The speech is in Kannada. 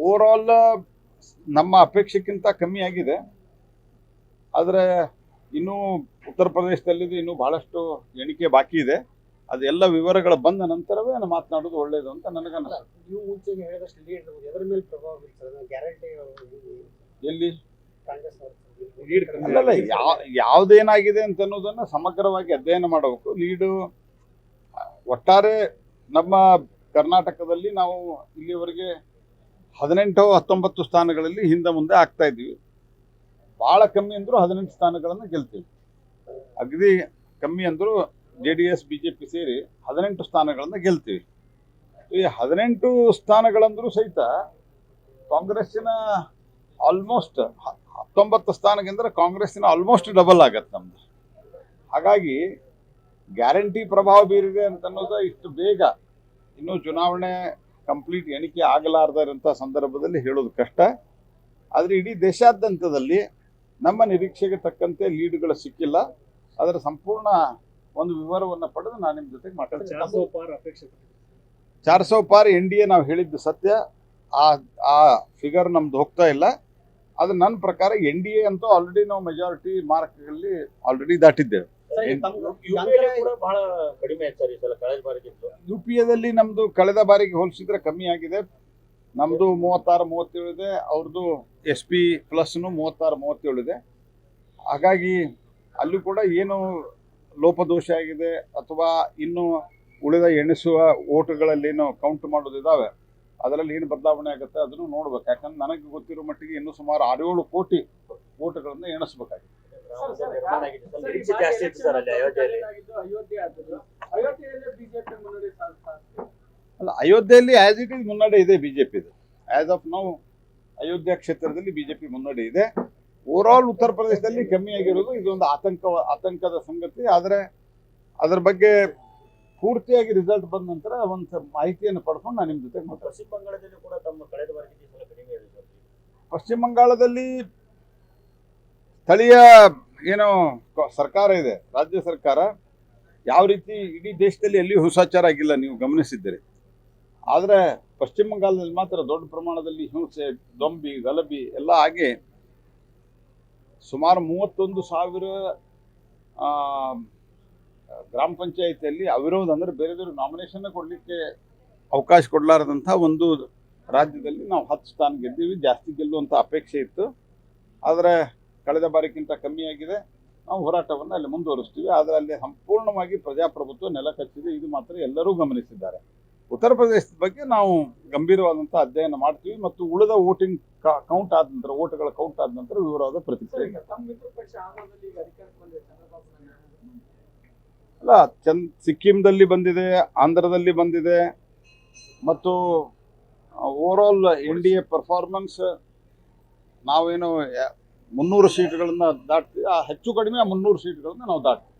ಓವರಾಲ್ ನಮ್ಮ ಅಪೇಕ್ಷೆಗಿಂತ ಕಮ್ಮಿ ಆಗಿದೆ. ಆದರೆ ಇನ್ನೂ ಉತ್ತರ ಪ್ರದೇಶದಲ್ಲಿ ಇನ್ನೂ ಬಹಳಷ್ಟು ಎಣಿಕೆ ಬಾಕಿ ಇದೆ. ಅದೆಲ್ಲ ವಿವರಗಳು ಬಂದ ನಂತರವೇ ನಾನು ಮಾತನಾಡೋದು ಒಳ್ಳೆಯದು ಅಂತ ನನಗನ್ನಿಸುತ್ತೆ. ನೀವು ಮುಂಚೆಗೆ ಹೇಳಿದಷ್ಟು ಲೀಡ್ ಎದರ ಮೇಲೆ ಪ್ರಭಾವ ಬೀರ್ತದೆ ಗ್ಯಾರಂಟಿ ಎಲ್ಲಿ ಲೀಡ್ ಅಲ್ಲಲ್ಲ, ಯಾವುದೇನಾಗಿದೆ ಅಂತ ಅನ್ನೋದನ್ನ ಸಮಗ್ರವಾಗಿ ಅಧ್ಯಯನ ಮಾಡಬೇಕು. ಲೀಡು ಒಟ್ಟಾರೆ ನಮ್ಮ ಕರ್ನಾಟಕದಲ್ಲಿ ನಾವು ಇಲ್ಲಿವರೆಗೆ 18-19 ಸ್ಥಾನಗಳಲ್ಲಿ ಹಿಂದೆ ಮುಂದೆ ಆಗ್ತಾ ಇದ್ವಿ. ಭಾಳ ಕಮ್ಮಿ ಅಂದರೂ 18 ಸ್ಥಾನಗಳನ್ನು ಗೆಲ್ತೀವಿ. ಅಗದಿ ಕಮ್ಮಿ ಅಂದರೂ JDS BJP ಸೇರಿ 18 ಸ್ಥಾನಗಳನ್ನು ಗೆಲ್ತೀವಿ. ಈ 18 ಸ್ಥಾನಗಳಂದ್ರೂ ಸಹಿತ ಕಾಂಗ್ರೆಸ್ಸಿನ ಆಲ್ಮೋಸ್ಟ್ 19 ಸ್ಥಾನಕ್ಕೆಂದ್ರೆ ಕಾಂಗ್ರೆಸ್ಸಿನ ಆಲ್ಮೋಸ್ಟ್ ಡಬಲ್ ಆಗತ್ತೆ ನಮ್ದು. ಹಾಗಾಗಿ ಗ್ಯಾರಂಟಿ ಪ್ರಭಾವ ಬೀರಿದೆ ಅಂತ ಅನ್ನೋದು ಇಷ್ಟು ಬೇಗ ಇನ್ನೂ ಚುನಾವಣೆ ಕಂಪ್ಲೀಟ್ ಎಣಿಕೆ ಆಗಲಾರದಂಥ ಸಂದರ್ಭದಲ್ಲಿ ಹೇಳೋದು ಕಷ್ಟ. ಆದರೆ ಇಡೀ ದೇಶಾದ್ಯಂತದಲ್ಲಿ ನಮ್ಮ ನಿರೀಕ್ಷೆಗೆ ತಕ್ಕಂತೆ ಲೀಡ್ಗಳು ಸಿಕ್ಕಿಲ್ಲ. ಅದರ ಸಂಪೂರ್ಣ ಒಂದು ವಿವರವನ್ನು ಪಡೆದು ನಾನು ನಿಮ್ಮ ಜೊತೆಗೆ ಮಾತಾಡ್ತೀನಿ. 400 ಪಾರ್ NDA ನಾವು ಹೇಳಿದ್ದು ಸತ್ಯ. ಆ ಫಿಗರ್ ನಮ್ದು ಹೋಗ್ತಾ ಇಲ್ಲ. ಅದು ನನ್ನ ಪ್ರಕಾರ NDA ಅಂತೂ ಆಲ್ರೆಡಿ ನಾವು ಮೆಜಾರಿಟಿ ಮಾರ್ಕ್ಗಳಲ್ಲಿ ಆಲ್ರೆಡಿ ದಾಟಿದ್ದೇವೆ. UPAದಲ್ಲಿ ನಮ್ದು ಕಳೆದ ಬಾರಿಗೆ ಹೋಲಿಸಿದ್ರೆ ಕಮ್ಮಿ ಆಗಿದೆ. ನಮ್ದು 36-37 ಇದೆ, ಅವ್ರದ್ದು SP ಪ್ಲಸ್ನು 36-37 ಇದೆ. ಹಾಗಾಗಿ ಅಲ್ಲೂ ಕೂಡ ಏನು ಲೋಪದೋಷ ಆಗಿದೆ ಅಥವಾ ಇನ್ನು ಉಳಿದ ಎಣಿಸುವ ಓಟುಗಳಲ್ಲೇನು ಕೌಂಟ್ ಮಾಡೋದಿದ್ದಾವೆ ಅದರಲ್ಲಿ ಏನು ಬದಲಾವಣೆ ಆಗುತ್ತೆ ಅದನ್ನು ನೋಡ್ಬೇಕು. ಯಾಕಂದ್ರೆ ನನಗೆ ಗೊತ್ತಿರೋ ಮಟ್ಟಿಗೆ ಇನ್ನೂ ಸುಮಾರು 6-7 ಕೋಟಿ ಓಟುಗಳನ್ನು ಎಣಿಸ್ಬೇಕಾಗಿದೆ. ಅಲ್ಲ, ಅಯೋಧ್ಯೆಯಲ್ಲಿ ಆಸ್ ಇಟ್ ಇಸ್ ಮುನ್ನಡೆ ಇದೆ ಬಿಜೆಪಿದು. ಆಸ್ ಆಫ್ ನೌ ಅಯೋಧ್ಯ ಕ್ಷೇತ್ರದಲ್ಲಿ ಬಿಜೆಪಿ ಮುನ್ನಡೆ ಇದೆ. ಓವರಾಲ್ ಉತ್ತರ ಪ್ರದೇಶದಲ್ಲಿ ಕಮ್ಮಿ ಆಗಿರೋದು ಇದೊಂದು ಆತಂಕದ ಸಂಗತಿ. ಆದರೆ ಅದರ ಬಗ್ಗೆ ಪೂರ್ತಿಯಾಗಿ ರಿಸಲ್ಟ್ ಬಂದ ನಂತರ ಒಂದು ಮಾಹಿತಿಯನ್ನು ಪಡ್ಕೊಂಡು ನಾನು ನಿಮ್ಮ ಜೊತೆ ಮಾತಾಡ್ತೀನಿ. ಪಶ್ಚಿಮ ಬಂಗಾಳದಲ್ಲಿ ಕೂಡ ತಮ್ಮ ಕಳೆದ ಬಾರಿಗೆ ಕಡಿಮೆ ಇದೆ. ಪಶ್ಚಿಮ ಬಂಗಾಳದಲ್ಲಿ ಸ್ಥಳೀಯ ಏನೋ ಸರ್ಕಾರ ಇದೆ, ರಾಜ್ಯ ಸರ್ಕಾರ. ಯಾವ ರೀತಿ ಇಡೀ ದೇಶದಲ್ಲಿ ಎಲ್ಲಿಯೂ ಹಿಂಸಾಚಾರ ಆಗಿಲ್ಲ, ನೀವು ಗಮನಿಸಿದ್ದೀರಿ. ಆದರೆ ಪಶ್ಚಿಮ ಬಂಗಾಳದಲ್ಲಿ ಮಾತ್ರ ದೊಡ್ಡ ಪ್ರಮಾಣದಲ್ಲಿ ಹಿಂಸೆ, ದೊಂಬಿ ಗಲಭೆ ಎಲ್ಲ ಆಗಿ ಸುಮಾರು 31,000 ಗ್ರಾಮ ಪಂಚಾಯಿತಿಯಲ್ಲಿ ಅವಿರೋಧ ಅಂದರೆ ಬೇರೆದವರು ನಾಮಿನೇಷನ್ ಕೊಡಲಿಕ್ಕೆ ಅವಕಾಶ ಕೊಡಲಾರದಂಥ ಒಂದು ರಾಜ್ಯದಲ್ಲಿ ನಾವು 10 ಸ್ಥಾನ ಗೆದ್ದೀವಿ. ಜಾಸ್ತಿ ಗೆಲ್ಲುವಂಥ ಅಪೇಕ್ಷೆ ಇತ್ತು, ಆದರೆ ಕಳೆದ ಬಾರಿಗಿಂತ ಕಮ್ಮಿ ಆಗಿದೆ. ನಾವು ಹೋರಾಟವನ್ನು ಅಲ್ಲಿ ಮುಂದುವರಿಸ್ತೀವಿ. ಆದರೆ ಅಲ್ಲಿ ಸಂಪೂರ್ಣವಾಗಿ ಪ್ರಜಾಪ್ರಭುತ್ವ ನೆಲ ಕಚ್ಚಿದೆ, ಇದು ಮಾತ್ರ ಎಲ್ಲರೂ ಗಮನಿಸಿದ್ದಾರೆ. ಉತ್ತರ ಪ್ರದೇಶದ ಬಗ್ಗೆ ನಾವು ಗಂಭೀರವಾದಂಥ ಅಧ್ಯಯನ ಮಾಡ್ತೀವಿ ಮತ್ತು ಉಳಿದ ವೋಟಿಂಗ್ ಕೌಂಟ್ ಆದ ನಂತರ, ಓಟುಗಳ ಕೌಂಟ್ ಆದ ನಂತರ ವಿವರವಾದ ಪ್ರತಿಕ್ರಿಯೆ. ಅಲ್ಲ, ಸಿಕ್ಕಿಂದಲ್ಲಿ ಬಂದಿದೆ, ಆಂಧ್ರದಲ್ಲಿ ಬಂದಿದೆ ಮತ್ತು ಓವರಾಲ್ NDA ಪರ್ಫಾರ್ಮೆನ್ಸ್ ನಾವೇನು 300 ಸೀಟ್ಗಳನ್ನು ದಾಟ್ತೀವಿ. ಹೆಚ್ಚು ಕಡಿಮೆ 300 ಸೀಟ್ಗಳನ್ನು ನಾವು ದಾಟ್ತೀವಿ.